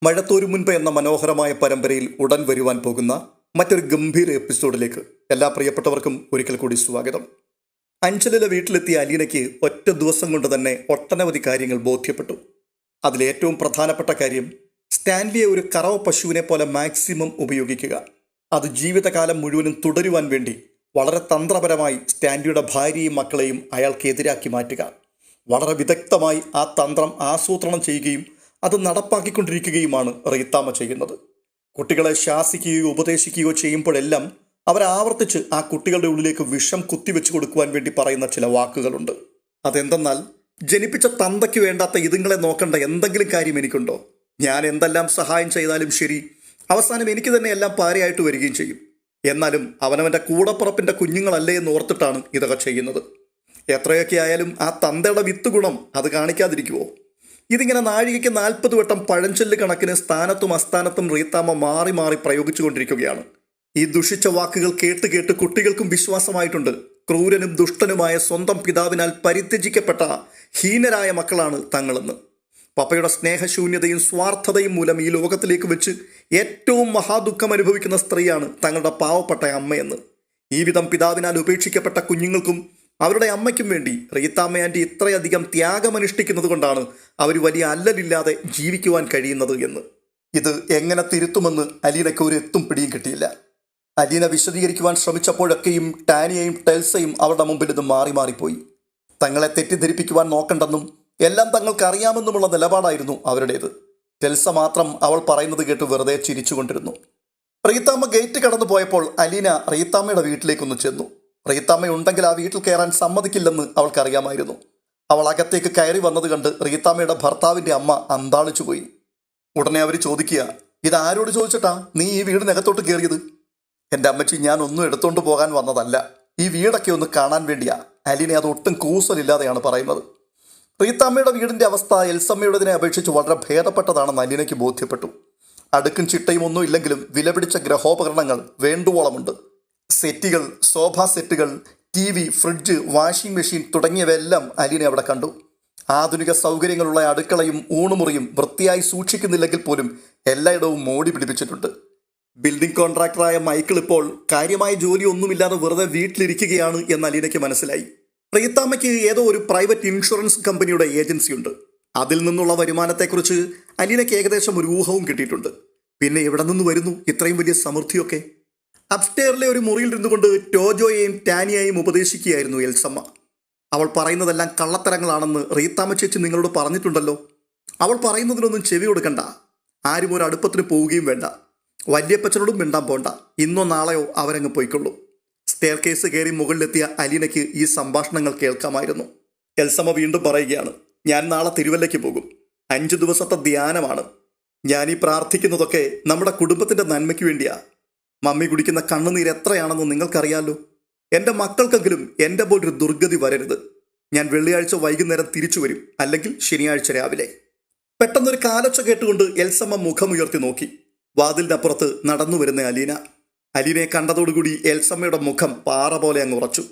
മഴത്തോരു മുൻപ് എന്ന മനോഹരമായ പരമ്പരയിൽ ഉടൻ വരുവാൻ പോകുന്ന മറ്റൊരു ഗംഭീര എപ്പിസോഡിലേക്ക് എല്ലാ പ്രിയപ്പെട്ടവർക്കും ഒരിക്കൽ കൂടി സ്വാഗതം. അഞ്ചലിലെ വീട്ടിലെത്തിയ അലീനയ്ക്ക് ഒറ്റ ദിവസം കൊണ്ട് തന്നെ ഒട്ടനവധി കാര്യങ്ങൾ ബോധ്യപ്പെട്ടു. അതിലേറ്റവും പ്രധാനപ്പെട്ട കാര്യം, സ്റ്റാൻലിയെ ഒരു കറവ പശുവിനെ പോലെ മാക്സിമം ഉപയോഗിക്കുക. അത് ജീവിതകാലം മുഴുവനും തുടരുവാൻ വേണ്ടി വളരെ തന്ത്രപരമായി സ്റ്റാൻലിയുടെ ഭാര്യയും മക്കളെയും അയാൾക്ക് എതിരാക്കി മാറ്റുക. വളരെ വിദഗ്ധമായി ആ തന്ത്രം ആസൂത്രണം ചെയ്യുകയും അത് നടപ്പാക്കിക്കൊണ്ടിരിക്കുകയുമാണ് റീത്താമ്മ ചെയ്യുന്നത്. കുട്ടികളെ ശാസിക്കുകയോ ഉപദേശിക്കുകയോ ചെയ്യുമ്പോഴെല്ലാം അവരാവർത്തിച്ച് ആ കുട്ടികളുടെ ഉള്ളിലേക്ക് വിഷം കുത്തിവെച്ച് കൊടുക്കുവാൻ വേണ്ടി പറയുന്ന ചില വാക്കുകളുണ്ട്. അതെന്തെന്നാൽ, ജനിപ്പിച്ച തന്തയ്ക്ക് വേണ്ടാത്ത ഇതുങ്ങളെ നോക്കേണ്ട എന്തെങ്കിലും കാര്യം എനിക്കുണ്ടോ? ഞാൻ എന്തെല്ലാം സഹായം ചെയ്താലും ശരി, അവസാനം എനിക്ക് തന്നെ എല്ലാം പാരയായിട്ട് വരികയും ചെയ്യും. എന്നാലും അവനവൻ്റെ കൂടപ്പുറപ്പിൻ്റെ കുഞ്ഞുങ്ങളല്ലേ എന്ന് ഓർത്തിട്ടാണ് ഇതൊക്കെ ചെയ്യുന്നത്. എത്രയൊക്കെ ആയാലും ആ തന്തയുടെ വിത്ത് ഗുണം അത് കാണിക്കാതിരിക്കുമോ? ഇതിങ്ങനെ നാഴികയ്ക്ക് 40 വട്ടം പഴഞ്ചൊല്ല് കണക്കിന് സ്ഥാനത്തും അസ്ഥാനത്തും റീത്താമ്മ മാറി മാറി പ്രയോഗിച്ചു കൊണ്ടിരിക്കുകയാണ്. ഈ ദുഷിച്ച വാക്കുകൾ കേട്ട് കേട്ട് കുട്ടികൾക്കും വിശ്വാസമായിട്ടുണ്ട്. ക്രൂരനും ദുഷ്ടനുമായ സ്വന്തം പിതാവിനാൽ പരിത്യജിക്കപ്പെട്ട ഹീനരായ മക്കളാണ് തങ്ങളെന്ന്. പപ്പയുടെ സ്നേഹശൂന്യതയും സ്വാർത്ഥതയും മൂലം ഈ ലോകത്തിലേക്ക് വെച്ച് ഏറ്റവും മഹാദുഃഖം അനുഭവിക്കുന്ന സ്ത്രീയാണ് തങ്ങളുടെ പാവപ്പെട്ട അമ്മയെന്ന്. ഈ വിധം പിതാവിനാൽ ഉപേക്ഷിക്കപ്പെട്ട കുഞ്ഞുങ്ങൾക്കും അവരുടെ അമ്മയ്ക്കും വേണ്ടി റീത്താമ്മ ആൻറ്റി ഇത്രയധികം ത്യാഗമനുഷ്ഠിക്കുന്നത് കൊണ്ടാണ് അവർ വലിയ അല്ലലില്ലാതെ ജീവിക്കുവാൻ കഴിയുന്നത് എന്ന്. ഇത് എങ്ങനെ തിരുത്തുമെന്ന് അലീനയ്ക്ക് ഒരു എത്തും പിടിയും കിട്ടിയില്ല. അലീന വിശദീകരിക്കുവാൻ ശ്രമിച്ചപ്പോഴൊക്കെയും ടാനിയയും ടെൽസയും അവരുടെ മുമ്പിൽ ഇത് മാറി മാറിപ്പോയി. തങ്ങളെ തെറ്റിദ്ധരിപ്പിക്കുവാൻ നോക്കണ്ടെന്നും എല്ലാം തങ്ങൾക്ക് അറിയാമെന്നുമുള്ള നിലപാടായിരുന്നു അവരുടേത്. ടെൽസ മാത്രം അവൾ പറയുന്നത് കേട്ട് വെറുതെ ചിരിച്ചുകൊണ്ടിരുന്നു. റീത്താമ്മ ഗേറ്റ് കടന്നു പോയപ്പോൾ അലീന റീത്താമ്മയുടെ വീട്ടിലേക്കൊന്ന് ചെന്നു. റീത്താമ്മ ഉണ്ടെങ്കിൽ ആ വീട്ടിൽ കയറാൻ സമ്മതിക്കില്ലെന്ന് അവൾക്കറിയാമായിരുന്നു. അവൾ അകത്തേക്ക് കയറി വന്നത് കണ്ട് റീത്താമ്മയുടെ ഭർത്താവിൻ്റെ അമ്മ അന്താളിച്ചു പോയി. ഉടനെ അവർ ചോദിക്കുക, ഇത് ആരോട് ചോദിച്ചിട്ടാ നീ ഈ വീടിനകത്തോട്ട് കയറിയത്? എൻ്റെ അമ്മച്ചി, ഞാൻ ഒന്നും എടുത്തോണ്ട് പോകാൻ വന്നതല്ല, ഈ വീടൊക്കെ ഒന്ന് കാണാൻ വേണ്ടിയാ. അലീനെ അത് ഒട്ടും കൂസലില്ലാതെയാണ് പറയുന്നത്. റീത്താമ്മയുടെ വീടിൻ്റെ അവസ്ഥ എൽസമ്മയുടേതിനെ അപേക്ഷിച്ച് വളരെ ഭേദപ്പെട്ടതാണെന്ന് അലീനയ്ക്ക് ബോധ്യപ്പെട്ടു. അടുക്കും ചിട്ടയും ഒന്നും ഇല്ലെങ്കിലും വിലപിടിച്ച ഗ്രഹോപകരണങ്ങൾ വേണ്ടുവോളമുണ്ട്. സെറ്റുകൾ, സോഫ സെറ്റുകൾ, TV, ഫ്രിഡ്ജ്, വാഷിംഗ് മെഷീൻ തുടങ്ങിയവയെല്ലാം അലീന അവിടെ കണ്ടു. ആധുനിക സൗകര്യങ്ങളുള്ള അടുക്കളയും ഊണുമുറിയും വൃത്തിയായി സൂക്ഷിക്കുന്നില്ലെങ്കിൽ പോലും എല്ലായിടവും മോടി പിടിപ്പിച്ചിട്ടുണ്ട്. ബിൽഡിംഗ് കോൺട്രാക്ടറായ മൈക്കിൾ ഇപ്പോൾ കാര്യമായ ജോലി ഒന്നുമില്ലാതെ വെറുതെ വീട്ടിലിരിക്കുകയാണ് എന്ന് അലീനയ്ക്ക് മനസ്സിലായി. റീത്താമ്മയ്ക്ക് ഏതോ ഒരു പ്രൈവറ്റ് ഇൻഷുറൻസ് കമ്പനിയുടെ ഏജൻസിയുണ്ട്. അതിൽ നിന്നുള്ള വരുമാനത്തെക്കുറിച്ച് അലീനയ്ക്ക് ഏകദേശം ഒരു ഊഹവും കിട്ടിയിട്ടുണ്ട്. പിന്നെ എവിടെ നിന്ന് വരുന്നു ഇത്രയും വലിയ സമൃദ്ധിയൊക്കെ? അപ്സ്റ്റെയറിലെ ഒരു മുറിയിൽ ഇരുന്നുകൊണ്ട് ടോജോയെയും ടാനിയെയും ഉപദേശിക്കുകയായിരുന്നു എൽസമ്മ. അവൾ പറയുന്നതെല്ലാം കള്ളത്തരങ്ങളാണെന്ന് റീത്താമ്മ ചേച്ചി നിങ്ങളോട് പറഞ്ഞിട്ടുണ്ടല്ലോ. അവൾ പറയുന്നതിനൊന്നും ചെവി കൊടുക്കണ്ട. ആരും ഒരു അടുപ്പത്തിന് പോവുകയും വേണ്ട. വല്യപ്പച്ചനോടും മിണ്ടാൻ പോണ്ട. ഇന്നോ നാളെയോ അവരങ്ങ് പോയിക്കൊള്ളൂ. സ്റ്റെയർ കേസ് കയറി മുകളിലെത്തിയ അലീനയ്ക്ക് ഈ സംഭാഷണങ്ങൾ കേൾക്കാമായിരുന്നു. എൽസമ്മ വീണ്ടും പറയുകയാണ്, ഞാൻ നാളെ തിരുവല്ലയ്ക്ക് പോകും. 5 ദിവസത്തെ ധ്യാനമാണ്. ഞാനീ പ്രാർത്ഥിക്കുന്നതൊക്കെ നമ്മുടെ കുടുംബത്തിൻ്റെ നന്മയ്ക്ക് വേണ്ടിയാ. മമ്മി കുടിക്കുന്ന കണ്ണുനീര് എത്രയാണെന്ന് നിങ്ങൾക്കറിയാലോ. എൻ്റെ മക്കൾക്കെങ്കിലും എൻ്റെ പോലൊരു ദുർഗതി വരരുത്. ഞാൻ വെള്ളിയാഴ്ച വൈകുന്നേരം തിരിച്ചു വരും, അല്ലെങ്കിൽ ശനിയാഴ്ച രാവിലെ. പെട്ടെന്നൊരു കാലൊച്ച കേട്ടുകൊണ്ട് എൽസമ്മ മുഖമുയർത്തി നോക്കി. വാതിലിനപ്പുറത്ത് നടന്നു വരുന്ന അലീന. അലീനയെ കണ്ടതോടുകൂടി എൽസമ്മയുടെ മുഖം പാറ പോലെ അങ്ങ് ഉറച്ചു.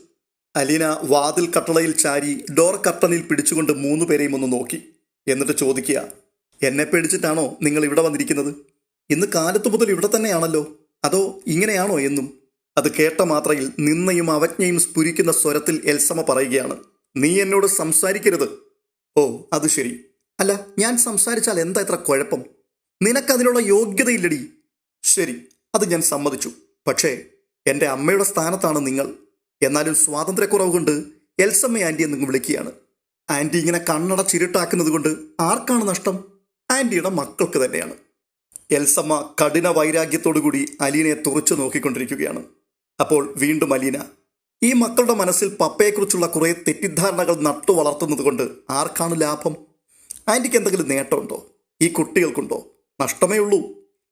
അലീന വാതിൽ കട്ടളയിൽ ചാരി ഡോർ കർട്ടനിൽ പിടിച്ചുകൊണ്ട് 3 പേരെയും ഒന്ന് നോക്കി. എന്നിട്ട് ചോദിക്കുക, എന്നെ പേടിച്ചിട്ടാണോ നിങ്ങൾ ഇവിടെ വന്നിരിക്കുന്നത്? ഇന്ന് കാലത്ത് മുതൽ ഇവിടെ തന്നെയാണല്ലോ, അതോ ഇങ്ങനെയാണോ എന്നും? അത് കേട്ട മാത്രയിൽ നിന്നയും അവജ്ഞയും സ്ഫുരിക്കുന്ന സ്വരത്തിൽ എൽസമ്മ പറയുകയാണ്, നീ എന്നോട് സംസാരിക്കരുത്. ഓ, അത് ശരി. അല്ല, ഞാൻ സംസാരിച്ചാൽ എന്താ ഇത്ര കുഴപ്പം? നിനക്കതിനുള്ള യോഗ്യതയില്ലടി. ശരി, അത് ഞാൻ സമ്മതിച്ചു. പക്ഷേ എൻ്റെ അമ്മയുടെ സ്ഥാനത്താണ് നിങ്ങൾ. എന്നാലും സ്വാതന്ത്ര്യക്കുറവ് കൊണ്ട് എൽസമ്മ ആൻറ്റി എന്ന് വിളിക്കുകയാണ്. ആൻറ്റി ഇങ്ങനെ കണ്ണടച്ചിരുട്ടാക്കുന്നത് കൊണ്ട് ആർക്കാണ് നഷ്ടം? ആൻറ്റിയുടെ മക്കൾക്ക് തന്നെയാണ്. എൽസമ്മ കഠിന വൈരാഗ്യത്തോടുകൂടി അലീനയെ തുറച്ചു നോക്കിക്കൊണ്ടിരിക്കുകയാണ്. അപ്പോൾ വീണ്ടും അലീന, ഈ മക്കളുടെ മനസ്സിൽ പപ്പയെക്കുറിച്ചുള്ള കുറേ തെറ്റിദ്ധാരണകൾ നട്ടു വളർത്തുന്നത് കൊണ്ട് ആർക്കാണ് ലാഭം? ആൻറ്റിക്ക് എന്തെങ്കിലും നേട്ടമുണ്ടോ? ഈ കുട്ടികൾക്കുണ്ടോ? നഷ്ടമേ ഉള്ളൂ.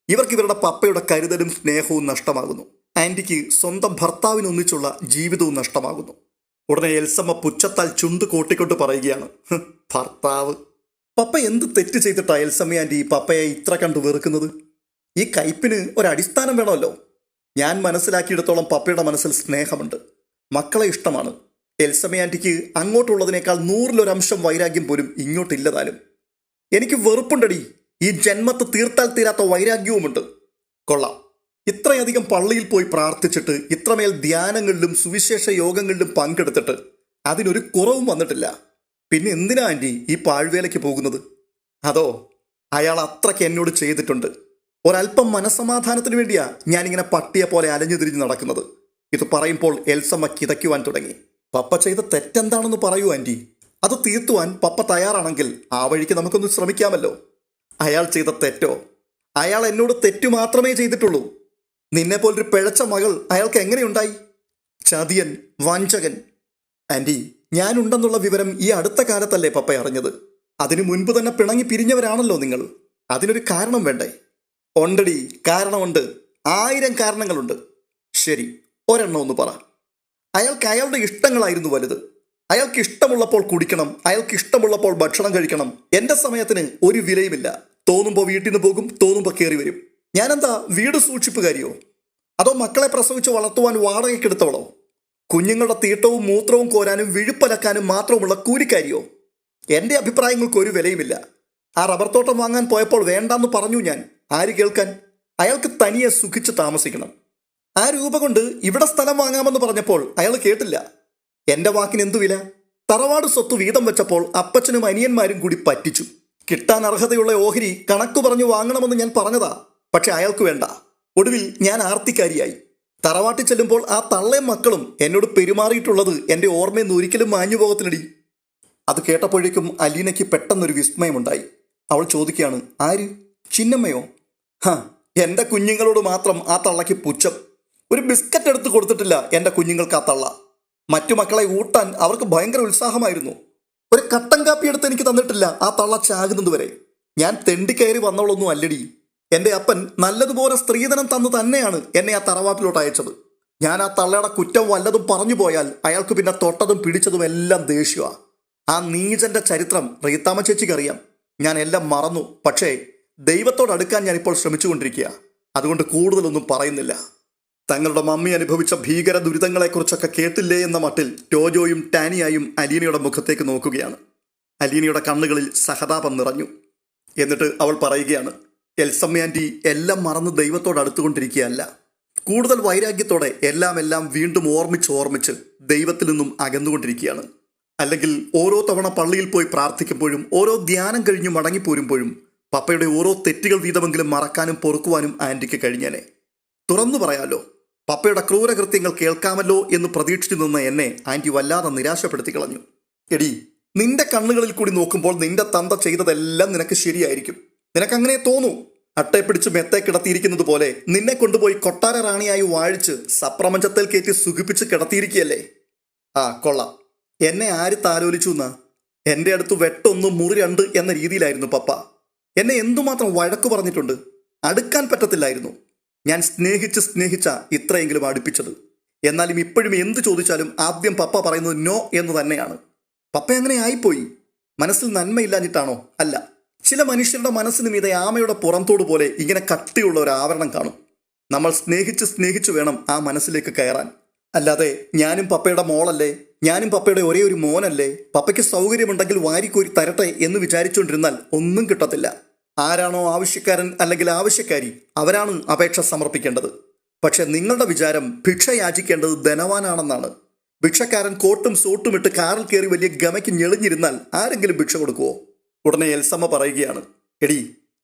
ഇവർക്ക് ഇവരുടെ പപ്പയുടെ കരുതലും സ്നേഹവും നഷ്ടമാകുന്നു. ആൻറ്റിക്ക് സ്വന്തം ഭർത്താവിനൊന്നിച്ചുള്ള ജീവിതവും നഷ്ടമാകുന്നു. ഉടനെ എൽസമ്മ പുച്ഛത്താൽ ചുണ്ട് കോട്ടിക്കൊണ്ട് പറയുകയാണ്, ഭർത്താവ്? പപ്പ എന്ത് തെറ്റ് ചെയ്തിട്ടാ എൽസമ്മ ആൻറ്റി പപ്പയെ ഇത്ര കണ്ടു വെറുക്കുന്നത്? ഈ കയ്പിന് ഒരടിസ്ഥാനം വേണമല്ലോ. ഞാൻ മനസ്സിലാക്കിയിടത്തോളം പപ്പയുടെ മനസ്സിൽ സ്നേഹമുണ്ട്, മക്കളെ ഇഷ്ടമാണ്. എൽസമ്മ ആൻറ്റിക്ക് അങ്ങോട്ടുള്ളതിനേക്കാൾ 100-ൽ 1 അംശം വൈരാഗ്യം പോലും ഇങ്ങോട്ടില്ലതാനും. എനിക്ക് വെറുപ്പുണ്ടടി ഈ ജന്മത്ത് തീർത്താൽ തീരാത്ത വൈരാഗ്യവുമുണ്ട്. കൊള്ളാം. ഇത്രയധികം പള്ളിയിൽ പോയി പ്രാർത്ഥിച്ചിട്ട് ഇത്രമേൽ ധ്യാനങ്ങളിലും സുവിശേഷ യോഗങ്ങളിലും പങ്കെടുത്തിട്ട് അതിനൊരു കുറവും വന്നിട്ടില്ല. പിന്നെ എന്തിനാ ആൻറ്റി ഈ പാഴ്വേലയ്ക്ക് പോകുന്നത്? അതോ അയാൾ അത്രയ്ക്ക് എന്നോട് ചെയ്തിട്ടുണ്ട്. ഒരല്പം മനസ്സമാധാനത്തിന് വേണ്ടിയാ ഞാനിങ്ങനെ പട്ടിയെ പോലെ അലഞ്ഞു തിരിഞ്ഞ് നടക്കുന്നത്. ഇത് പറയുമ്പോൾ എൽസമ്മ കിതയ്ക്കുവാൻ തുടങ്ങി. പപ്പ ചെയ്ത തെറ്റെന്താണെന്ന് പറയൂ ആൻറ്റി. അത് തീർത്തുവാൻ പപ്പ തയ്യാറാണെങ്കിൽ ആ വഴിക്ക് നമുക്കൊന്ന് ശ്രമിക്കാമല്ലോ. അയാൾ ചെയ്ത തെറ്റോ? അയാൾ എന്നോട് തെറ്റു മാത്രമേ ചെയ്തിട്ടുള്ളൂ. നിന്നെപ്പോലൊരു പിഴച്ച മകൾ അയാൾക്ക് എങ്ങനെയുണ്ടായി? ചതിയൻ, വഞ്ചകൻ. ആൻറ്റി, ഞാനുണ്ടെന്നുള്ള വിവരം ഈ അടുത്ത കാലത്തല്ലേ പപ്പ അറിഞ്ഞത്? അതിനു മുൻപ് തന്നെ പിണങ്ങി പിരിഞ്ഞവരാണല്ലോ നിങ്ങൾ. അതിനൊരു കാരണം വേണ്ടേ? ഉണ്ടടി, കാരണമുണ്ട്. 1000 കാരണങ്ങളുണ്ട്. ശരി, ഒരെണ്ണം ഒന്ന് പറ. അയാൾക്ക് അയാളുടെ ഇഷ്ടങ്ങളായിരുന്നു വലുത്. അയാൾക്ക് ഇഷ്ടമുള്ളപ്പോൾ കുടിക്കണം, അയാൾക്ക് ഇഷ്ടമുള്ളപ്പോൾ ഭക്ഷണം കഴിക്കണം. എൻ്റെ സമയത്തിന് ഒരു വിലയുമില്ല. തോന്നുമ്പോൾ വീട്ടിൽ നിന്ന് പോകും, തോന്നുമ്പോൾ കയറി വരും. ഞാനെന്താ വീട് സൂക്ഷിപ്പുകാരിയോ? അതോ മക്കളെ പ്രസവിച്ച് വളർത്തുവാൻ വാടകയ്ക്കെടുത്തവളോ? കുഞ്ഞുങ്ങളുടെ തീട്ടവും മൂത്രവും കോരാനും വിഴുപ്പലക്കാനും മാത്രമുള്ള കൂലിക്കാരിയോ? എൻ്റെ അഭിപ്രായങ്ങൾക്ക് ഒരു വിലയുമില്ല. ആ റബ്ബർ തോട്ടം വാങ്ങാൻ പോയപ്പോൾ വേണ്ടാന്ന് പറഞ്ഞു ഞാൻ. ആര് കേൾക്കാൻ? അയാൾക്ക് തനിയെ സുഖിച്ച് താമസിക്കണം. ആ രൂപ കൊണ്ട് ഇവിടെ സ്ഥലം വാങ്ങാമെന്ന് പറഞ്ഞപ്പോൾ അയാൾ കേട്ടില്ല. എൻ്റെ വാക്കിന് എന്തു വില? തറവാട് സ്വത്ത് വീതം വെച്ചപ്പോൾ അപ്പച്ചനും അനിയന്മാരും കൂടി പറ്റിച്ചു. കിട്ടാൻ അർഹതയുള്ള ഓഹരി കണക്ക് പറഞ്ഞു വാങ്ങണമെന്ന് ഞാൻ പറഞ്ഞതാ. പക്ഷെ അയാൾക്ക് വേണ്ട. ഒടുവിൽ ഞാൻ ആർത്തിക്കാരിയായി. തറവാട്ടിൽ ചെല്ലുമ്പോൾ ആ തള്ളയും മക്കളും എന്നോട് പെരുമാറിയിട്ടുള്ളത് എൻ്റെ ഓർമ്മയിൽ നിന്ന് ഒരിക്കലും മാഞ്ഞു പോകത്തില്ലടി. അത് കേട്ടപ്പോഴേക്കും അലീനയ്ക്ക് പെട്ടെന്നൊരു വിസ്മയമുണ്ടായി. അവൾ ചോദിക്കുകയാണ്, ആര്? ചിന്നമ്മയോ? എൻ്റെ കുഞ്ഞുങ്ങളോട് മാത്രം ആ തള്ളയ്ക്ക് പുച്ഛം. ഒരു ബിസ്ക്കറ്റ് എടുത്ത് കൊടുത്തിട്ടില്ല എൻ്റെ കുഞ്ഞുങ്ങൾക്ക് ആ തള്ള. മറ്റു മക്കളെ ഊട്ടാൻ അവർക്ക് ഭയങ്കര ഉത്സാഹമായിരുന്നു. ഒരു കട്ടൻ കാപ്പി എടുത്ത് എനിക്ക് തന്നിട്ടില്ല ആ തള്ള ചാകുന്നത് വരെ. ഞാൻ തെണ്ടിക്കയറി വന്നവളൊന്നും അല്ലടി. എൻ്റെ അപ്പൻ നല്ലതുപോലെ സ്ത്രീധനം തന്നു തന്നെയാണ് എന്നെ ആ തറവാട്ടിലോട്ട് അയച്ചത്. ഞാൻ ആ തള്ളയുടെ കുറ്റം വല്ലതും പറഞ്ഞു പോയാൽ അയാൾക്ക് പിന്നെ തൊട്ടതും പിടിച്ചതും എല്ലാം ദേഷ്യമാണ്. ആ നീചന്റെ ചരിത്രം റീത്താമ്മ ചേച്ചിക്കറിയാം. ഞാൻ എല്ലാം മറന്നു. പക്ഷേ ദൈവത്തോടടുക്കാൻ ഞാനിപ്പോൾ ശ്രമിച്ചുകൊണ്ടിരിക്കുക. അതുകൊണ്ട് കൂടുതലൊന്നും പറയുന്നില്ല. തങ്ങളുടെ മമ്മി അനുഭവിച്ച ഭീകര ദുരിതങ്ങളെക്കുറിച്ചൊക്കെ കേട്ടില്ലേ എന്ന മട്ടിൽ ടോജോയും ടാനിയായും അലീനയുടെ മുഖത്തേക്ക് നോക്കുകയാണ്. അലീനയുടെ കണ്ണുകളിൽ സഹതാപം നിറഞ്ഞു. എന്നിട്ട് അവൾ പറയുകയാണ്, എൽസമ്മ ആൻറ്റി എല്ലാം മറന്ന് ദൈവത്തോട് അടുത്തുകൊണ്ടിരിക്കുകയല്ല. കൂടുതൽ വൈരാഗ്യത്തോടെ എല്ലാം വീണ്ടും ഓർമ്മിച്ച് ദൈവത്തിൽ നിന്നും അകന്നുകൊണ്ടിരിക്കുകയാണ്. അല്ലെങ്കിൽ ഓരോ തവണ പള്ളിയിൽ പോയി പ്രാർത്ഥിക്കുമ്പോഴും ഓരോ ധ്യാനം കഴിഞ്ഞ് മടങ്ങിപ്പോരുമ്പോഴും പപ്പയുടെ ഓരോ തെറ്റുകൾ വീതമെങ്കിലും മറക്കാനും പൊറുക്കുവാനും ആൻറ്റിക്ക് കഴിഞ്ഞേനെ. തുറന്നു പറയാലോ, പപ്പയുടെ ക്രൂരകൃത്യങ്ങൾ കേൾക്കാമല്ലോ എന്ന് പ്രതീക്ഷിച്ചു നിന്ന എന്നെ ആൻറ്റി വല്ലാതെ നിരാശപ്പെടുത്തി കളഞ്ഞു. എടി, നിന്റെ കണ്ണുകളിൽ കൂടി നോക്കുമ്പോൾ നിന്റെ തന്ത ചെയ്തതെല്ലാം നിനക്ക് ശരിയായിരിക്കും. നിനക്കങ്ങനെ തോന്നൂ. അട്ടയെ പിടിച്ച് മെത്തെ കിടത്തിയിരിക്കുന്നത് പോലെ നിന്നെ കൊണ്ടുപോയി കൊട്ടാര റാണിയായി വാഴിച്ച് സപ്രപഞ്ചത്തിൽ കയറ്റി സുഖിപ്പിച്ച് കിടത്തിയിരിക്കുകയല്ലേ? കൊള്ളാം. എന്നെ ആര് താലോലിച്ചു എന്നാ? എൻ്റെ അടുത്ത് വെട്ടൊന്ന് മുറി 2 എന്ന രീതിയിലായിരുന്നു പപ്പ. എന്നെ എന്തുമാത്രം വഴക്കു പറഞ്ഞിട്ടുണ്ട്. അടുക്കാൻ പറ്റത്തില്ലായിരുന്നു. ഞാൻ സ്നേഹിച്ച ഇത്രയെങ്കിലും അടുപ്പിച്ചത്. എന്നാലും ഇപ്പോഴും എന്ത് ചോദിച്ചാലും ആദ്യം പപ്പ പറയുന്നത് നോ എന്ന് തന്നെയാണ്. പപ്പ അങ്ങനെ ആയിപ്പോയി. മനസ്സിൽ നന്മയില്ലാഞ്ഞിട്ടാണോ? അല്ല. ചില മനുഷ്യരുടെ മനസ്സിന് മീതെ ആമയുടെ പുറന്തോട് പോലെ ഇങ്ങനെ കട്ടിയുള്ള ഒരു ആവരണം കാണും. നമ്മൾ സ്നേഹിച്ച് വേണം ആ മനസ്സിലേക്ക് കയറാൻ. അല്ലാതെ ഞാനും പപ്പയുടെ മോളല്ലേ, ഞാനും പപ്പയുടെ ഒരേ ഒരു മോനല്ലേ, പപ്പയ്ക്ക് സൗകര്യമുണ്ടെങ്കിൽ വാരിക്കോരി തരട്ടെ എന്ന് വിചാരിച്ചുകൊണ്ടിരുന്നാൽ ഒന്നും കിട്ടത്തില്ല. ആരാണോ ആവശ്യക്കാരൻ അല്ലെങ്കിൽ ആവശ്യക്കാരി അവരാണ് അപേക്ഷ സമർപ്പിക്കേണ്ടത്. പക്ഷെ നിങ്ങളുടെ വിചാരം ഭിക്ഷ യാചിക്കേണ്ടത് ധനവാനാണെന്നാണ്. ഭിക്ഷക്കാരൻ കോട്ടും സൂട്ടും ഇട്ട് കാറിൽ കയറി വലിയ ഗമയ്ക്ക് ഞെളിഞ്ഞിരുന്നാൽ ആരെങ്കിലും ഭിക്ഷ കൊടുക്കുവോ? ഉടനെ എൽസമ്മ പറയുകയാണ്, എടി,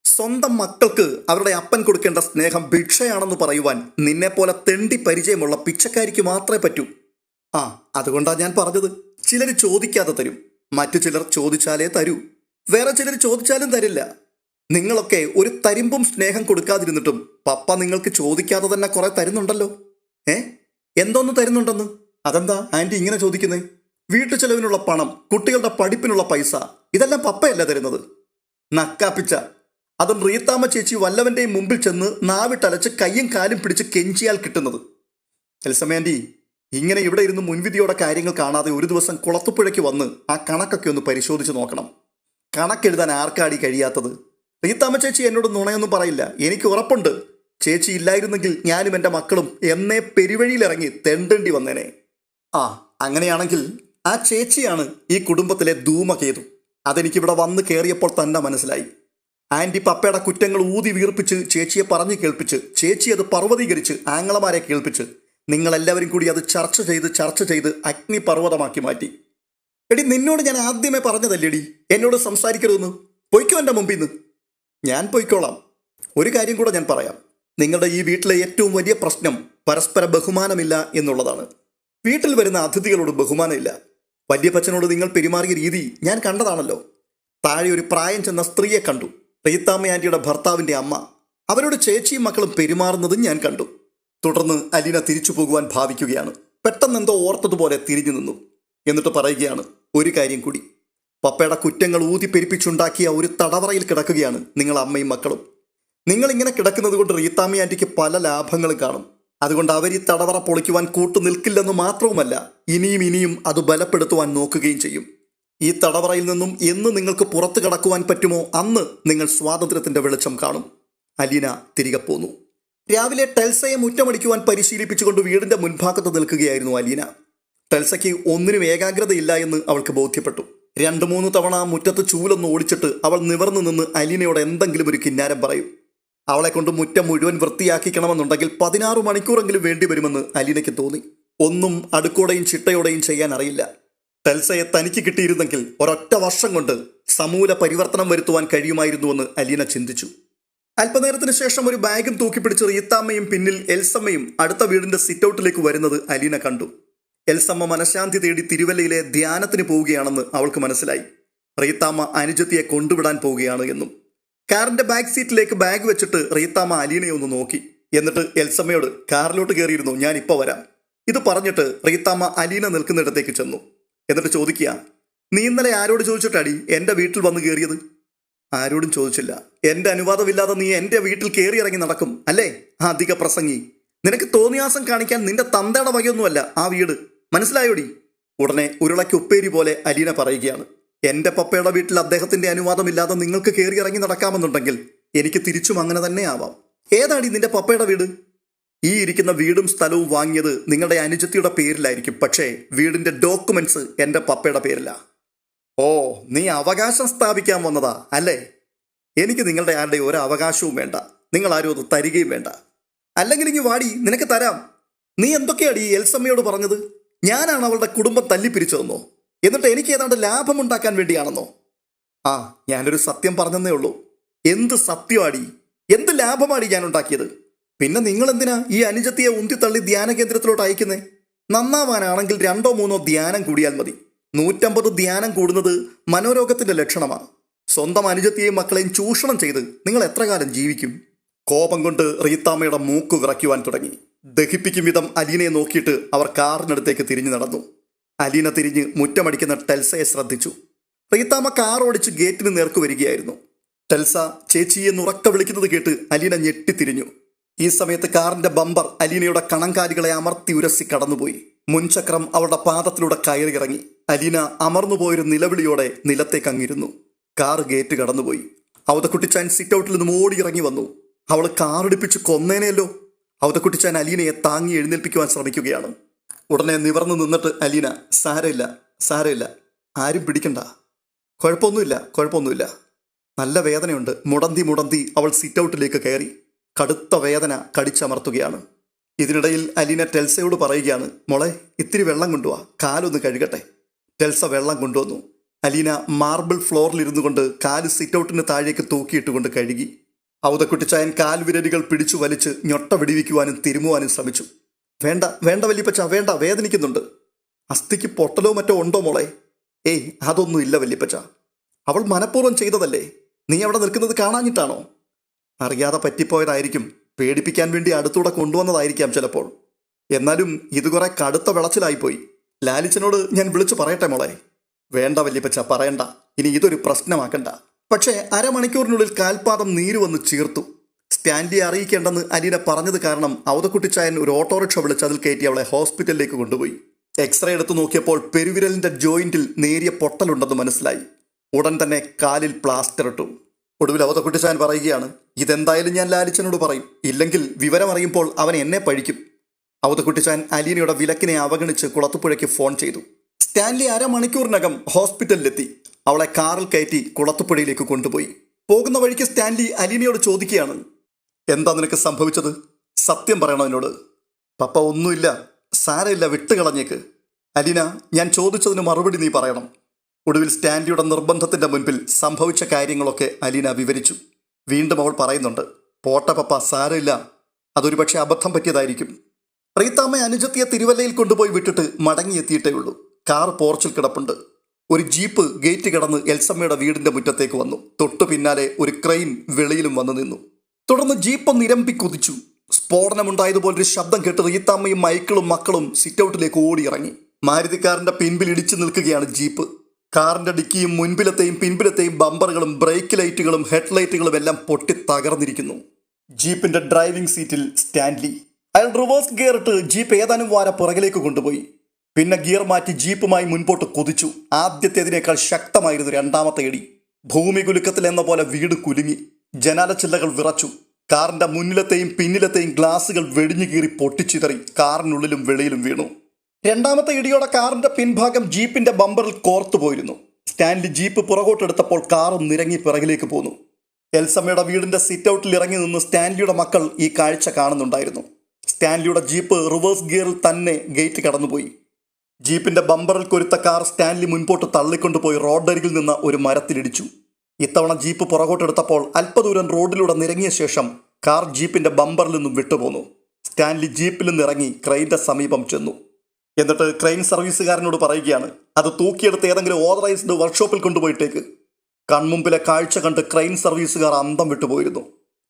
സ്വന്തം മക്കൾക്ക് അവരുടെ അപ്പൻ കൊടുക്കേണ്ട സ്നേഹം ഭിക്ഷയാണെന്ന് പറയുവാൻ നിന്നെപ്പോലെ തെണ്ടി പരിചയമുള്ള പിച്ചക്കാരിക്ക് മാത്രമേ പറ്റൂ. അതുകൊണ്ടാണ് ഞാൻ പറഞ്ഞത്. ചിലർ ചോദിക്കാതെ തരും, മറ്റു ചിലർ ചോദിച്ചാലേ തരൂ, വേറെ ചിലർ ചോദിച്ചാലും തരില്ല. നിങ്ങളൊക്കെ ഒരു തരിമ്പും സ്നേഹം കൊടുക്കാതിരുന്നിട്ടും പപ്പ നിങ്ങൾക്ക് ചോദിക്കാതെ തന്നെ കുറെ തരുന്നുണ്ടല്ലോ. എന്തോന്ന് തരുന്നുണ്ടെന്ന്? അതെന്താ ആൻറ്റി ഇങ്ങനെ ചോദിക്കുന്നേ? വീട്ടു ചെലവിനുള്ള പണം, കുട്ടികളുടെ പഠിപ്പിനുള്ള പൈസ, ഇതെല്ലാം പപ്പയല്ല തരുന്നത്. നക്കാപ്പിച്ച. അതും റീത്താമ്മ ചേച്ചി വല്ലവൻ്റെയും മുമ്പിൽ ചെന്ന് നാവിട്ടലച്ച് കയ്യും കാലും പിടിച്ച് കെഞ്ചിയാൽ കിട്ടുന്നത്. എൽസമ്മ ആൻറ്റി, ഇങ്ങനെ ഇവിടെ ഇരുന്ന് മുൻവിധിയോടെ കാര്യങ്ങൾ കാണാതെ ഒരു ദിവസം കുളത്തുപുഴയ്ക്ക് വന്ന് ആ കണക്കൊക്കെ ഒന്ന് പരിശോധിച്ച് നോക്കണം. കണക്കെഴുതാൻ ആർക്കാടി കഴിയാത്തത്? റീത്താമ്മ ചേച്ചി എന്നോട് നുണയൊന്നും പറയില്ല. എനിക്ക് ഉറപ്പുണ്ട്. ചേച്ചി ഇല്ലായിരുന്നെങ്കിൽ ഞാനും എൻ്റെ മക്കളും എന്നേ പെരുവഴിയിലിറങ്ങി തെണ്ടേണ്ടി വന്നേനെ. അങ്ങനെയാണെങ്കിൽ ആ ചേച്ചിയാണ് ഈ കുടുംബത്തിലെ ധൂമകേതു. അതെനിക്കിവിടെ വന്ന് കയറിയപ്പോൾ തന്നെ മനസ്സിലായി. ആന്റി പപ്പയുടെ കുറ്റങ്ങൾ ഊതി വീർപ്പിച്ച് ചേച്ചിയെ പറഞ്ഞു കേൾപ്പിച്ച് ചേച്ചി അത് പർവ്വതീകരിച്ച് ആങ്ങളമാരെ കേൾപ്പിച്ച് നിങ്ങളെല്ലാവരും കൂടി അത് ചർച്ച ചെയ്ത് അഗ്നിപർവ്വതമാക്കി മാറ്റി. എടി, നിന്നോട് ഞാൻ ആദ്യമേ പറഞ്ഞതല്ലേടി എന്നോട് സംസാരിക്കരുതെന്ന്. പൊയ്ക്കോ എൻ്റെ മുമ്പിൽ നിന്ന്. ഞാൻ പൊയ്ക്കോളാം. ഒരു കാര്യം കൂടെ ഞാൻ പറയാം. നിങ്ങളുടെ ഈ വീട്ടിലെ ഏറ്റവും വലിയ പ്രശ്നം പരസ്പര ബഹുമാനമില്ല എന്നുള്ളതാണ്. വീട്ടിൽ വരുന്ന അതിഥികളോട് ബഹുമാനമില്ല. വല്യപ്പച്ചനോട് നിങ്ങൾ പെരുമാറിയ രീതി ഞാൻ കണ്ടതാണല്ലോ. താഴെ ഒരു പ്രായം ചെന്ന സ്ത്രീയെ കണ്ടു, റീത്താമ്മ ആന്റിയുടെ ഭർത്താവിൻ്റെ അമ്മ. അവരോട് ചേച്ചിയും മക്കളും പെരുമാറുന്നതും ഞാൻ കണ്ടു. തുടർന്ന് അലീന തിരിച്ചു പോകുവാൻ ഭാവിക്കുകയാണ്. പെട്ടെന്നെന്തോ ഓർത്തതുപോലെ തിരിഞ്ഞു നിന്നു. എന്നിട്ട് പറയുകയാണ്, ഒരു കാര്യം കൂടി. പപ്പയുടെ കുറ്റങ്ങൾ ഊതിപ്പെരിപ്പിച്ചുണ്ടാക്കിയ ഒരു തടവറയിൽ കിടക്കുകയാണ് നിങ്ങൾ അമ്മയും മക്കളും. നിങ്ങളിങ്ങനെ കിടക്കുന്നത് കൊണ്ട് റീത്താമ്മ ആന്റിക്ക് പല ലാഭങ്ങളും കാണും. അതുകൊണ്ട് അവർ ഈ തടവറ പൊളിക്കുവാൻ കൂട്ടു നിൽക്കില്ലെന്ന് മാത്രവുമല്ല, ഇനിയും അത് ബലപ്പെടുത്തുവാൻ നോക്കുകയും ചെയ്യും. ഈ തടവറയിൽ നിന്നും എന്ന് നിങ്ങൾക്ക് പുറത്തു കടക്കുവാൻ പറ്റുമോ അന്ന് നിങ്ങൾ സ്വാതന്ത്ര്യത്തിന്റെ വെളിച്ചം കാണും. അലീന തിരികെ പോന്നു. രാവിലെ ടെൽസയെ മുറ്റമടിക്കുവാൻ പരിശീലിപ്പിച്ചുകൊണ്ട് വീടിന്റെ മുൻഭാഗത്ത് നിൽക്കുകയായിരുന്നു അലീന. ടെൽസയ്ക്ക് ഒന്നിനും ഏകാഗ്രതയില്ല എന്ന് അവൾക്ക് ബോധ്യപ്പെട്ടു. 2-3 തവണ മുറ്റത്ത് ചൂലൊന്ന് ഓടിച്ചിട്ട് അവൾ നിവർന്നു നിന്ന് അലീനയോട് എന്തെങ്കിലും ഒരു കിന്നാരം പറയും. അവളെ കൊണ്ട് മുറ്റം മുഴുവൻ വൃത്തിയാക്കിക്കണമെന്നുണ്ടെങ്കിൽ 16 മണിക്കൂറെങ്കിലും വേണ്ടി വരുമെന്ന് അലീനയ്ക്ക് തോന്നി. ഒന്നും അടുക്കോടെയും ചിട്ടയോടെയും ചെയ്യാൻ അറിയില്ല. ടെൽസയെ തനിക്ക് കിട്ടിയിരുന്നെങ്കിൽ ഒരൊറ്റ വർഷം കൊണ്ട് സമൂല പരിവർത്തനം വരുത്തുവാൻ കഴിയുമായിരുന്നുവെന്ന് അലീന ചിന്തിച്ചു. അല്പനേരത്തിന് ശേഷം ഒരു ബാഗും തൂക്കിപ്പിടിച്ച് റീത്താമ്മയും പിന്നിൽ എൽസമ്മയും അടുത്ത വീടിന്റെ സിറ്റൗട്ടിലേക്ക് വരുന്നത് അലീന കണ്ടു. എൽസമ്മ മനഃശാന്തി തേടി തിരുവല്ലയിലെ ധ്യാനത്തിന് പോവുകയാണെന്ന് അവൾക്ക് മനസ്സിലായി. റീത്താമ്മ അനുജത്തിയെ കൊണ്ടുവിടാൻ പോവുകയാണ് എന്നും. കാറിന്റെ ബാക്ക് സീറ്റിലേക്ക് ബാഗ് വെച്ചിട്ട് റീത്താമ്മ അലീനയെ ഒന്ന് നോക്കി. എന്നിട്ട് എൽസമ്മയോട് കാറിലോട്ട് കയറിയിരുന്നു, ഞാൻ ഇപ്പോൾ വരാം. ഇത് പറഞ്ഞിട്ട് റീത്താമ്മ അലീന നിൽക്കുന്നിടത്തേക്ക് ചെന്നു. എന്നിട്ട് ചോദിക്കുക, നീ ഇന്നലെ ആരോട് ചോദിച്ചിട്ടാടി എൻ്റെ വീട്ടിൽ വന്ന് കയറിയത്? ആരോടും ചോദിച്ചില്ല. എൻ്റെ അനുവാദമില്ലാതെ നീ എൻ്റെ വീട്ടിൽ കയറി ഇറങ്ങി നടക്കും അല്ലേ? അധിക പ്രസംഗി. നിനക്ക് തോന്നിയാസം കാണിക്കാൻ നിന്റെ തന്തയുടെ വകയൊന്നുമല്ല ആ വീട്, മനസ്സിലായോടി? ഉടനെ ഉരുളയ്ക്ക് ഉപ്പേരി പോലെ അലീന പറയുകയാണ്, എൻ്റെ പപ്പയുടെ വീട്ടിൽ അദ്ദേഹത്തിന്റെ അനുവാദമില്ലാതെ നിങ്ങൾക്ക് കയറി ഇറങ്ങി നടക്കാമെന്നുണ്ടെങ്കിൽ എനിക്ക് തിരിച്ചും അങ്ങനെ തന്നെ ആവാം. ഏതാടി നിന്റെ പപ്പയുടെ വീട്? ഈ ഇരിക്കുന്ന വീടും സ്ഥലവും വാങ്ങിയത് നിങ്ങളുടെ അനുജത്തിയുടെ പേരിലായിരിക്കും, പക്ഷേ വീടിന്റെ ഡോക്യുമെന്റ്സ് എൻ്റെ പപ്പയുടെ പേരിലാ. ഓ, നീ അവകാശം സ്ഥാപിക്കാൻ വന്നതാ അല്ലേ? എനിക്ക് നിങ്ങളുടെ ആരുടെ ഒരു അവകാശവും വേണ്ട. നിങ്ങൾ ആരും അത് തരികയും വേണ്ട. അല്ലെങ്കിൽ ഇങ്ങ് വാടി, നിനക്ക് തരാം. നീ എന്തൊക്കെയാടി ഈ എൽസമ്മയോട് പറഞ്ഞത്? ഞാനാണ് അവളുടെ കുടുംബം തല്ലിപ്പിരിച്ചതെന്നോ? എന്നിട്ട് എനിക്ക് ഏതാണ്ട് ലാഭമുണ്ടാക്കാൻ വേണ്ടിയാണെന്നോ? ആ, ഞാനൊരു സത്യം പറഞ്ഞതേ ഉള്ളൂ. എന്ത് സത്യമാടി, എന്ത് ലാഭമാടി ഞാൻ ഉണ്ടാക്കിയത്? പിന്നെ നിങ്ങൾ എന്തിനാ ഈ അനുജത്തിയെ ഉന്തിത്തള്ളി ധ്യാന കേന്ദ്രത്തിലോട്ട് അയക്കുന്നേ? നന്നാവാനാണെങ്കിൽ 2-3 ധ്യാനം കൂടിയാൽ മതി. 150 ധ്യാനം കൂടുന്നത് മനോരോഗത്തിന്റെ ലക്ഷണമാണ്. സ്വന്തം അനുജത്തിയെയും മക്കളെയും ചൂഷണം ചെയ്ത് നിങ്ങൾ എത്ര കാലം ജീവിക്കും? കോപം കൊണ്ട് റീത്താമ്മയുടെ മൂക്ക് വിറയ്ക്കുവാൻ തുടങ്ങി. ദഹിപ്പിക്കും വിധം അലീനയെ നോക്കിയിട്ട് അവർ കാറിനടുത്തേക്ക് തിരിഞ്ഞു നടന്നു. അലീന തിരിഞ്ഞ് മുറ്റമടിക്കുന്ന ടെൽസയെ ശ്രദ്ധിച്ചു. റീത്താമ്മ കാർ ഓടിച്ച് ഗേറ്റിന് നേർക്ക് വരികയായിരുന്നു. ടെൽസ ചേച്ചി എന്ന് ഉറക്ക വിളിക്കുന്നത് കേട്ട് അലീന ഞെട്ടിത്തിരിഞ്ഞു. ഈ സമയത്ത് കാറിന്റെ ബമ്പർ അലീനയുടെ കണങ്കാലികളെ അമർത്തി ഉരസി കടന്നുപോയി. മുൻചക്രം അവളുടെ പാദത്തിലൂടെ കയറിയിറങ്ങി. അലീന അമർന്നുപോയൊരു നിലവിളിയോടെ നിലത്തേക്ക് അങ്ങിരുന്നു. കാർ ഗേറ്റ് കടന്നുപോയി. അവതക്കുട്ടിച്ചാൻ സിറ്റൗട്ടിൽ നിന്നും ഓടിയിറങ്ങി വന്നു. അവൾ കാറിടിപ്പിച്ച് കൊന്നേനെയല്ലോ. അവതക്കുട്ടിച്ചാൻ അലീനയെ താങ്ങി എഴുന്നേൽപ്പിക്കുവാൻ ശ്രമിക്കുകയാണ്. ഉടനെ നിവർന്നു നിന്നിട്ട് അലീന, സാരമില്ല, ആരും പിടിക്കണ്ട, കുഴപ്പമൊന്നുമില്ല, നല്ല വേദനയുണ്ട്. മുടന്തി അവൾ സിറ്റൗട്ടിലേക്ക് കയറി. കടുത്ത വേദന കടിച്ചമർത്തുകയാണ്. ഇതിനിടയിൽ അലീന ടെൽസയോട് പറയുകയാണ്, മോളെ ഇത്തിരി വെള്ളം കൊണ്ടുവാ, കാലൊന്ന് കഴുകട്ടെ. ടെൽസ വെള്ളം കൊണ്ടുവന്നു. അലീന മാർബിൾ ഫ്ലോറിലിരുന്നു കൊണ്ട് കാല് സിറ്റൗട്ടിന് താഴേക്ക് തൂക്കിയിട്ടുകൊണ്ട് കഴുകി. ഔതക്കുട്ടിച്ചായൻ കാൽവിരലുകൾ പിടിച്ചു വലിച്ച് ഞൊട്ട വിടിവിക്കുവാനും തിരുമുവാനും ശ്രമിച്ചു. വേണ്ട വല്യപ്പച്ച, വേണ്ട, വേദനിക്കുന്നുണ്ട്. അസ്ഥിക്ക് പൊട്ടലോ മറ്റോ ഉണ്ടോ മോളെ? ഏയ്, അതൊന്നും ഇല്ല വല്യപ്പച്ച. അവൾ മനഃപൂർവ്വം ചെയ്തതല്ലേ. നീ അവിടെ നിൽക്കുന്നത് കാണാഞ്ഞിട്ടാണോ? അറിയാതെ പറ്റിപ്പോയതായിരിക്കും. പേടിപ്പിക്കാൻ വേണ്ടി അടുത്തൂടെ കൊണ്ടുവന്നതായിരിക്കാം ചിലപ്പോൾ. എന്നാലും ഇത് കുറെ കടുത്ത വിളച്ചിലായിപ്പോയി. ലാലിച്ചനോട് ഞാൻ വിളിച്ചു പറയട്ടെ മോളെ? വേണ്ട വല്യപ്പച്ച, പറയണ്ട. ഇനി ഇതൊരു പ്രശ്നമാക്കണ്ട. പക്ഷേ അരമണിക്കൂറിനുള്ളിൽ കാൽപാദം നീര് വന്ന് ചീർത്തു. സ്റ്റാൻലിയെ അറിയിക്കേണ്ടെന്ന് അലീന പറഞ്ഞത് കാരണം ഔതക്കുട്ടിച്ചായൻ ഒരു ഓട്ടോറിക്ഷ വിളിച്ച് അതിൽ കയറ്റി അവളെ ഹോസ്പിറ്റലിലേക്ക് കൊണ്ടുപോയി. എക്സ്റേ എടുത്തു നോക്കിയപ്പോൾ പെരുവിരലിന്റെ ജോയിന്റിൽ നേരിയ പൊട്ടലുണ്ടെന്ന് മനസ്സിലായി. ഉടൻ തന്നെ കാലിൽ പ്ലാസ്റ്റർ ഇട്ടു. ഒടുവിൽ ഔതക്കുട്ടിച്ചായൻ പറയുകയാണ്, ഇതെന്തായാലും ഞാൻ ലാലിച്ചനോട് പറയും, ഇല്ലെങ്കിൽ വിവരമറിയുമ്പോൾ അവൻ എന്നെ പഴിക്കും. ഔതക്കുട്ടിച്ചായൻ അലീനയുടെ വിലക്കിനെ അവഗണിച്ച് കുളത്തുപുഴയ്ക്ക് ഫോൺ ചെയ്തു. സ്റ്റാൻലി അരമണിക്കൂറിനകം ഹോസ്പിറ്റലിലെത്തി. അവളെ കാറിൽ കയറ്റി കുളത്തുപുഴയിലേക്ക് കൊണ്ടുപോയി. പോകുന്ന വഴിക്ക് സ്റ്റാൻലി അലീനയോട് ചോദിക്കുകയാണ്, എന്താ നിനക്ക് സംഭവിച്ചത്? സത്യം പറയണം എന്നോട്. പപ്പ ഒന്നുമില്ല, സാരമില്ല, വിട്ടുകളഞ്ഞേക്ക്. അലീന, ഞാൻ ചോദിച്ചതിന് മറുപടി നീ പറയണം. ഒടുവിൽ സ്റ്റാൻലിയുടെ നിർബന്ധത്തിന്റെ മുൻപിൽ സംഭവിച്ച കാര്യങ്ങളൊക്കെ അലീന വിവരിച്ചു. വീണ്ടും അവൾ പറയുന്നുണ്ട്, പോട്ടെ പപ്പ, സാരമില്ല, അതൊരു പക്ഷെ അബദ്ധം പറ്റിയതായിരിക്കും. റീത്താമ്മ അനുജത്തിയെ തിരുവല്ലയിൽ കൊണ്ടുപോയി വിട്ടിട്ട് മടങ്ങിയെത്തിയിട്ടേ ഉള്ളൂ. കാർ പോർച്ചിൽ കിടപ്പുണ്ട്. ഒരു ജീപ്പ് ഗേറ്റ് കടന്ന് എൽസമ്മയുടെ വീടിന്റെ മുറ്റത്തേക്ക് വന്നു. തൊട്ടു പിന്നാലെ ഒരു ക്രെയിൻ വെളിയിലും വന്നു നിന്നു. തുടർന്ന് ജീപ്പ് നിരമ്പി കുതിച്ചു. സ്ഫോടനമുണ്ടായതുപോലൊരു ശബ്ദം കേട്ട് റീത്താമ്മയും മൈക്കിളും മക്കളും സിറ്റൗട്ടിലേക്ക് ഓടിയിറങ്ങി. മാരുതിക്കാറിന്റെ പിൻപിൽ ഇടിച്ചു നിൽക്കുകയാണ് ജീപ്പ്. കാറിന്റെ ഡിക്കിയും മുൻപിലത്തെയും പിൻപിലത്തെയും ബമ്പറുകളും ബ്രേക്ക് ലൈറ്റുകളും ഹെഡ്ലൈറ്റുകളും എല്ലാം പൊട്ടി തകർന്നിരിക്കുന്നു. ജീപ്പിന്റെ ഡ്രൈവിംഗ് സീറ്റിൽ സ്റ്റാൻലി. അയാൾ റിവേഴ്സ് ഗിയർ ഇട്ട് ജീപ്പ് ഏതാനും വാര പുറകിലേക്ക് കൊണ്ടുപോയി. പിന്നെ ഗിയർ മാറ്റി ജീപ്പുമായി മുൻപോട്ട് കുതിച്ചു. ആദ്യത്തേതിനേക്കാൾ ശക്തമായിരുന്നു രണ്ടാമത്തെ ഇടി. ഭൂമി കുലുക്കത്തിൽ എന്ന പോലെ വീട് കുലുങ്ങി. ജനാലച്ചില്ലകൾ വിറച്ചു. കാറിന്റെ മുന്നിലത്തെയും പിന്നിലത്തെയും ഗ്ലാസുകൾ വെടിഞ്ഞു കീറി പൊട്ടിച്ചിതറി കാറിനുള്ളിലും വെളിയിലും വീണു. രണ്ടാമത്തെ ഇടിയോടെ കാറിന്റെ പിൻഭാഗം ജീപ്പിന്റെ ബമ്പറിൽ കോർത്തുപോയിരുന്നു. സ്റ്റാൻലി ജീപ്പ് പുറകോട്ടെടുത്തപ്പോൾ കാറും നിരങ്ങി പിറകിലേക്ക് പോന്നു. എൽസമ്മയുടെ വീടിന്റെ സിറ്റൗട്ടിൽ ഇറങ്ങി നിന്ന് സ്റ്റാൻലിയുടെ മക്കൾ ഈ കാഴ്ച കാണുന്നുണ്ടായിരുന്നു. സ്റ്റാൻലിയുടെ ജീപ്പ് റിവേഴ്സ് ഗിയറിൽ തന്നെ ഗേറ്റ് കടന്നുപോയി. ജീപ്പിന്റെ ബമ്പറിൽ കൊരുത്ത കാർ സ്റ്റാൻലി മുൻപോട്ട് തള്ളിക്കൊണ്ടുപോയി റോഡരികിൽ നിന്ന് ഒരു മരത്തിലിടിച്ചു. ഇത്തവണ ജീപ്പ് പുറകോട്ടെടുത്തപ്പോൾ അല്പദൂരം റോഡിലൂടെ നിരങ്ങിയ ശേഷം കാർ ജീപ്പിന്റെ ബമ്പറിൽ നിന്നും വിട്ടുപോന്നു. സ്റ്റാൻലി ജീപ്പിൽ നിന്നിറങ്ങി ക്രെയിന്റെ സമീപം ചെന്നു. എന്നിട്ട് ക്രെയിൻ സർവീസുകാരനോട് പറയുകയാണ്, അത് തൂക്കിയെടുത്ത് ഏതെങ്കിലും ഓതറൈസ്ഡ് വർക്ക്ഷോപ്പിൽ കൊണ്ടുപോയിട്ടേക്ക്. കൺമുമ്പിലെ കാഴ്ച കണ്ട് ക്രെയിൻ സർവീസുകാർ അന്തം വിട്ടുപോയിരുന്നു.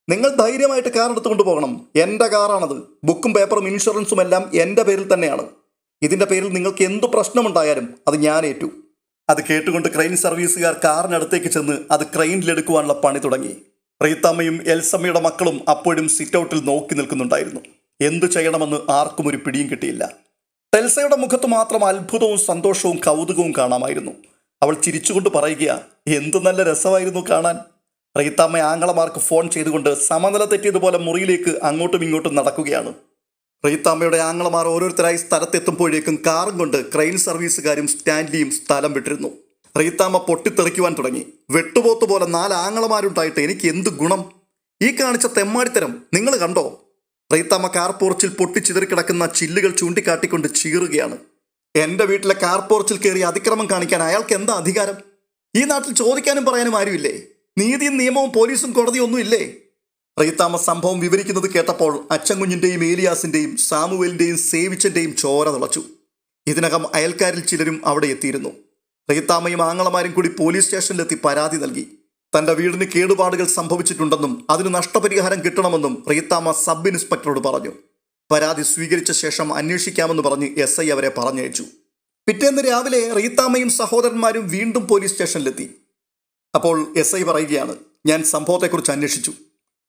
നിങ്ങൾ ധൈര്യമായിട്ട് കാർ എടുത്തുകൊണ്ട് പോകണം, എൻ്റെ കാറാണത്, ബുക്കും പേപ്പറും ഇൻഷുറൻസും എല്ലാം എൻ്റെ പേരിൽ തന്നെയാണ്. ഇതിൻ്റെ പേരിൽ നിങ്ങൾക്ക് എന്തു പ്രശ്നമുണ്ടായാലും അത് ഞാൻ ഏറ്റു. അത് കേട്ടുകൊണ്ട് ക്രെയിൻ സർവീസുകാർ കാറിനടുത്തേക്ക് ചെന്ന് അത് ക്രെയിനിലെടുക്കുവാനുള്ള പണി തുടങ്ങി. റീത്താമ്മയും എൽസമ്മയുടെ മക്കളും അപ്പോഴും സിറ്റൗട്ടിൽ നോക്കി നിൽക്കുന്നുണ്ടായിരുന്നു. എന്തു ചെയ്യണമെന്ന് ആർക്കും ഒരു പിടിയും കിട്ടിയില്ല. ടെൽസയുടെ മുഖത്ത് മാത്രം അത്ഭുതവും സന്തോഷവും കൗതുകവും കാണാമായിരുന്നു. അവൾ ചിരിച്ചുകൊണ്ട് പറയുക, എന്തു നല്ല രസമായിരുന്നു കാണാൻ. റീത്താമ്മ ആങ്ങളമാർക്ക് ഫോൺ ചെയ്തുകൊണ്ട് സമനില തെറ്റിയതുപോലെ മുറിയിലേക്ക് അങ്ങോട്ടും ഇങ്ങോട്ടും നടക്കുകയാണ്. റീത്താമ്മയുടെ ആങ്ങളമാർ ഓരോരുത്തരായി സ്ഥലത്തെത്തുമ്പോഴേക്കും കാറും കൊണ്ട് ക്രെയിൻ സർവീസുകാരും സ്റ്റാൻലിയും സ്ഥലം വിട്ടിരുന്നു. റീത്താമ്മ പൊട്ടിത്തെറിക്കുവാൻ തുടങ്ങി. വെട്ടുപോത്ത് പോലെ 4 ആങ്ങളമാരുണ്ടായിട്ട് എനിക്ക് എന്ത് ഗുണം? ഈ കാണിച്ച തെമ്മാടിത്തരം നിങ്ങൾ കണ്ടോ? റീത്താമ്മ കാർ പോർച്ചിൽ പൊട്ടിച്ചിതറിക്കിടക്കുന്ന ചില്ലുകൾ ചൂണ്ടിക്കാട്ടിക്കൊണ്ട് ചീറുകയാണ്. എൻ്റെ വീട്ടിലെ കാർ പോർച്ചിൽ കയറി അതിക്രമം കാണിക്കാൻ അയാൾക്ക് എന്താ അധികാരം? ഈ നാട്ടിൽ ചോദിക്കാനും പറയാനും ആരുമില്ലേ? നീതിയും നിയമവും പോലീസും കോടതിയും ഒന്നും ഇല്ലേ? റീത്താമ്മ സംഭവം വിവരിക്കുന്നത് കേട്ടപ്പോൾ അച്ചൻകുഞ്ഞിൻ്റെയും ഏലിയാസിൻ്റെയും സാമുവേലിൻ്റെയും സേവിച്ചൻ്റെയും ചോര തിളച്ചു. ഇതിനകം അയൽക്കാരിൽ ചിലരും അവിടെ എത്തിയിരുന്നു. റീത്താമ്മയും ആങ്ങളമാരും കൂടി പോലീസ് സ്റ്റേഷനിലെത്തി പരാതി നൽകി. തൻ്റെ വീടിന് കേടുപാടുകൾ സംഭവിച്ചിട്ടുണ്ടെന്നും അതിന് നഷ്ടപരിഹാരം കിട്ടണമെന്നും റീത്താമ്മ സബ് ഇൻസ്പെക്ടറോട് പറഞ്ഞു. പരാതി സ്വീകരിച്ച ശേഷം അന്വേഷിക്കാമെന്ന് പറഞ്ഞ് SI അവരെ പറഞ്ഞയച്ചു. പിറ്റേന്ന് രാവിലെ റീത്താമ്മയും സഹോദരന്മാരും വീണ്ടും പോലീസ് സ്റ്റേഷനിലെത്തി. അപ്പോൾ SI പറയുകയാണ്, ഞാൻ സംഭവത്തെക്കുറിച്ച് അന്വേഷിച്ചു.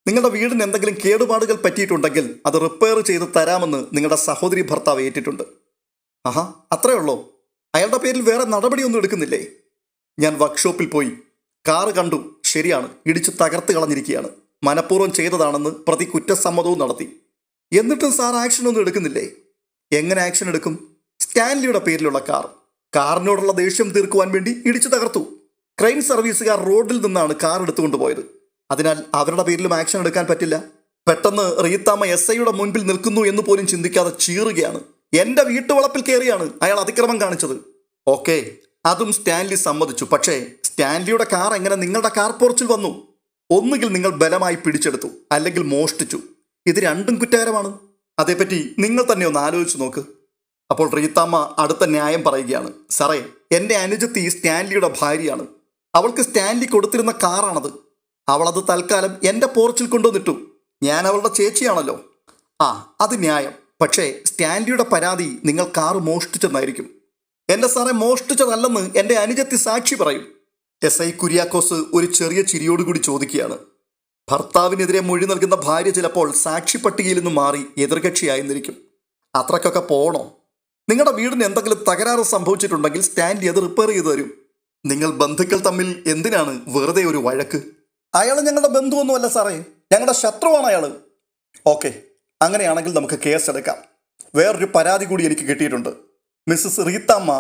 നിങ്ങളുടെ വീടിന് എന്തെങ്കിലും കേടുപാടുകൾ പറ്റിയിട്ടുണ്ടെങ്കിൽ അത് റിപ്പയർ ചെയ്ത് തരാമെന്ന് നിങ്ങളുടെ സഹോദരി ഭർത്താവ് ഏറ്റിട്ടുണ്ട്. ആഹാ, അത്രേ ഉള്ളോ? അയാളുടെ പേരിൽ വേറെ നടപടിയൊന്നും എടുക്കുന്നില്ലേ? ഞാൻ വർക്ക്ഷോപ്പിൽ പോയി, കാറ് കണ്ടു. ശരിയാണ്, ഇടിച്ച് തകർത്ത് കളഞ്ഞിരിക്കുകയാണ്. മനഃപൂർവ്വം ചെയ്തതാണെന്ന് പ്രതി കുറ്റസമ്മതവും നടത്തി. എന്നിട്ടും സാർ ആക്ഷനൊന്നും എടുക്കുന്നില്ലേ? എങ്ങനെ ആക്ഷൻ എടുക്കും? സ്റ്റാൻലിയുടെ പേരിലുള്ള കാറിനോടുള്ള ദേഷ്യം തീർക്കുവാൻ വേണ്ടി ഇടിച്ചു തകർത്തു. ക്രെയിൻ സർവീസുകാർ റോഡിൽ നിന്നാണ് കാർ എടുത്തുകൊണ്ടുപോയത്. അതിനാൽ അവരുടെ പേരിലും ആക്ഷൻ എടുക്കാൻ പറ്റില്ല. പെട്ടെന്ന് റീത്താമ്മ SIയുടെ മുൻപിൽ നിൽക്കുന്നു എന്ന് പോലും ചിന്തിക്കാതെ ചീറുകയാണ്. എൻ്റെ വീട്ടുവളപ്പിൽ കയറിയാണ് അയാൾ അതിക്രമം കാണിച്ചത്. ഓക്കെ, അതും സ്റ്റാൻലി സമ്മതിച്ചു. പക്ഷേ സ്റ്റാൻലിയുടെ കാർ എങ്ങനെ നിങ്ങളുടെ കാർ പോർച്ചിൽ വന്നു? ഒന്നുകിൽ നിങ്ങൾ ബലമായി പിടിച്ചെടുത്തു, അല്ലെങ്കിൽ മോഷ്ടിച്ചു. ഇത് രണ്ടും കുറ്റകരമാണ്. അതേപ്പറ്റി നിങ്ങൾ തന്നെ ഒന്ന് ആലോചിച്ച് നോക്ക്. അപ്പോൾ റീത്താമ്മ അടുത്ത ന്യായം പറയുകയാണ്. സാറേ, എൻ്റെ അനുജത്തി സ്റ്റാൻലിയുടെ ഭാര്യയാണ്. അവൾക്ക് സ്റ്റാൻലി കൊടുത്തിരുന്ന കാറാണത്. അവളത് തൽക്കാലം എൻ്റെ പോർച്ചിൽ കൊണ്ടുവന്നിട്ടു. ഞാൻ അവളുടെ ചേച്ചിയാണല്ലോ. അത് ന്യായം. പക്ഷേ സ്റ്റാൻലിയുടെ പരാതി നിങ്ങൾ കാറ് മോഷ്ടിച്ചെന്നായിരിക്കും. എൻ്റെ സാറെ, മോഷ്ടിച്ചതല്ലെന്ന് എൻ്റെ അനുജത്തി സാക്ഷി പറയും. SI കുര്യാക്കോസ് ഒരു ചെറിയ ചിരിയോടുകൂടി ചോദിക്കുകയാണ്. ഭർത്താവിനെതിരെ മൊഴി നൽകുന്ന ഭാര്യ ചിലപ്പോൾ സാക്ഷി പട്ടികയിൽ നിന്ന് മാറി എതിർകക്ഷിയായിരുന്നിരിക്കും. അത്രയ്ക്കൊക്കെ പോണോ? നിങ്ങളുടെ വീടിന് എന്തെങ്കിലും തകരാറ് സംഭവിച്ചിട്ടുണ്ടെങ്കിൽ സ്റ്റാൻലി അത് റിപ്പയർ ചെയ്തു തരും. നിങ്ങൾ ബന്ധുക്കൾ തമ്മിൽ എന്തിനാണ് വെറുതെ ഒരു വഴക്ക്? അയാൾ ഞങ്ങളുടെ ബന്ധുവൊന്നുമല്ല സാറേ, ഞങ്ങളുടെ ശത്രുവാണ് അയാൾ. ഓക്കെ, അങ്ങനെയാണെങ്കിൽ നമുക്ക് കേസെടുക്കാം. വേറൊരു പരാതി കൂടി എനിക്ക് കിട്ടിയിട്ടുണ്ട്. മിസ്സസ് റീത്താമ്മ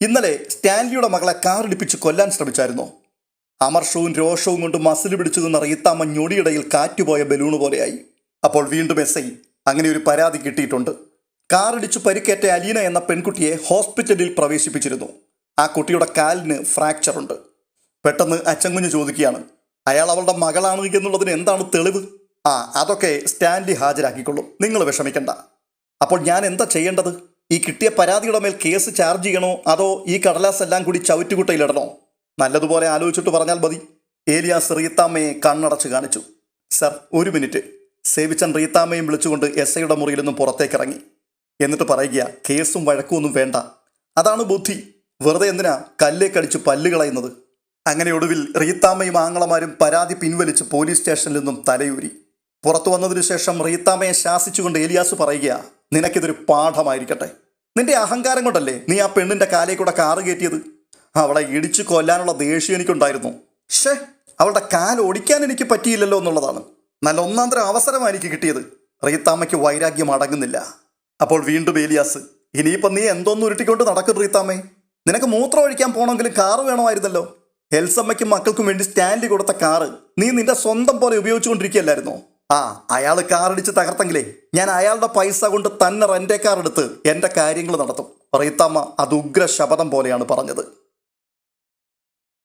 ഇന്നലെ സ്റ്റാൻലിയുടെ മകളെ കാറിടിപ്പിച്ച് കൊല്ലാൻ ശ്രമിച്ചായിരുന്നോ? അമർഷവും രോഷവും കൊണ്ട് മസിൽ പിടിച്ചു നിന്ന റീത്താമ്മ ഞൊടിയിടയിൽ കാറ്റുപോയ ബലൂണ് പോലെയായി. അപ്പോൾ വീണ്ടും എസ് ഐ അങ്ങനെ ഒരു പരാതി കിട്ടിയിട്ടുണ്ട്. കാറിടിച്ചു പരിക്കേറ്റ അലീന എന്ന പെൺകുട്ടിയെ ഹോസ്പിറ്റലിൽ പ്രവേശിപ്പിച്ചിരുന്നു. ആ കുട്ടിയുടെ കാലിന് ഫ്രാക്ചറുണ്ട്. പെട്ടെന്ന് അച്ചൻകുഞ്ഞ് ചോദിക്കുകയാണ്, അയാൾ അവളുടെ മകളാണ് എന്നുള്ളതിന് എന്താണ് തെളിവ്? അതൊക്കെ സ്റ്റാൻലി ഹാജരാക്കിക്കൊള്ളും, നിങ്ങൾ വിഷമിക്കണ്ട. അപ്പോൾ ഞാൻ എന്താ ചെയ്യേണ്ടത്? ഈ കിട്ടിയ പരാതിയുടെ മേൽ കേസ് ചാർജ് ചെയ്യണോ അതോ ഈ കടലാസ് എല്ലാം കൂടി ചവിറ്റുകുട്ടയിലിടണോ? നല്ലതുപോലെ ആലോചിച്ചിട്ട് പറഞ്ഞാൽ മതി. ഏലിയാസ് റീത്താമ്മയെ കണ്ണടച്ച് കാണിച്ചു. സർ, ഒരു മിനിറ്റ്. സേവിച്ചൻ റീത്താമ്മയും വിളിച്ചുകൊണ്ട് എസ് ഐയുടെ മുറിയിൽ നിന്നും പുറത്തേക്കിറങ്ങി. എന്നിട്ട് പറയുക, കേസും വഴക്കും ഒന്നും വേണ്ട, അതാണ് ബുദ്ധി. വെറുതെ എന്തിനാ കല്ലേക്കടിച്ച് പല്ല് കളയുന്നത്? അങ്ങനെ ഒടുവിൽ റീത്താമ്മയും ആങ്ങളമാരും പരാതി പിൻവലിച്ച് പോലീസ് സ്റ്റേഷനിൽ നിന്നും തലയൂരി. പുറത്തു വന്നതിനു ശേഷം റീത്താമ്മയെ ശാസിച്ചുകൊണ്ട് ഏലിയാസ് പറയുക, നിനക്കിതൊരു പാഠമായിരിക്കട്ടെ. നിന്റെ അഹങ്കാരം കൊണ്ടല്ലേ നീ ആ പെണ്ണിന്റെ കാലേ കൂടെ കാറ് കയറ്റിയത്? അവളെ ഇടിച്ചു കൊല്ലാനുള്ള ദേഷ്യം എനിക്കുണ്ടായിരുന്നു. അവളുടെ കാൽ ഓടിക്കാൻ എനിക്ക് പറ്റിയില്ലല്ലോ എന്നുള്ളതാണ്. നല്ല ഒന്നാന്തരം അവസരമാണ് എനിക്ക് കിട്ടിയത്. റീത്താമ്മയ്ക്ക് വൈരാഗ്യം അടങ്ങുന്നില്ല. അപ്പോൾ വീണ്ടും ഏലിയാസ്, ഇനിയിപ്പം നീ എന്തോന്ന് ഉരുട്ടിക്കൊണ്ട് നടക്കും റീത്താമ്മേ? നിനക്ക് മൂത്രം ഒഴിക്കാൻ പോകണമെങ്കിലും കാറ് വേണമായിരുന്നല്ലോ. എൽസമ്മയ്ക്കും മക്കൾക്കും വേണ്ടി സ്റ്റാൻലി കൊടുത്ത കാറ് നീ നിന്റെ സ്വന്തം പോലെ ഉപയോഗിച്ചുകൊണ്ടിരിക്കുകയല്ലായിരുന്നോ? അയാൾ കാറടിച്ച് തകർത്തെങ്കിലേ ഞാൻ അയാളുടെ പൈസ കൊണ്ട് തന്നെ റെന്റേ കാർ എടുത്ത് എൻ്റെ കാര്യങ്ങൾ നടത്തും. റീത്താമ്മ അത് ഉഗ്ര ശപഥം പോലെയാണ് പറഞ്ഞത്.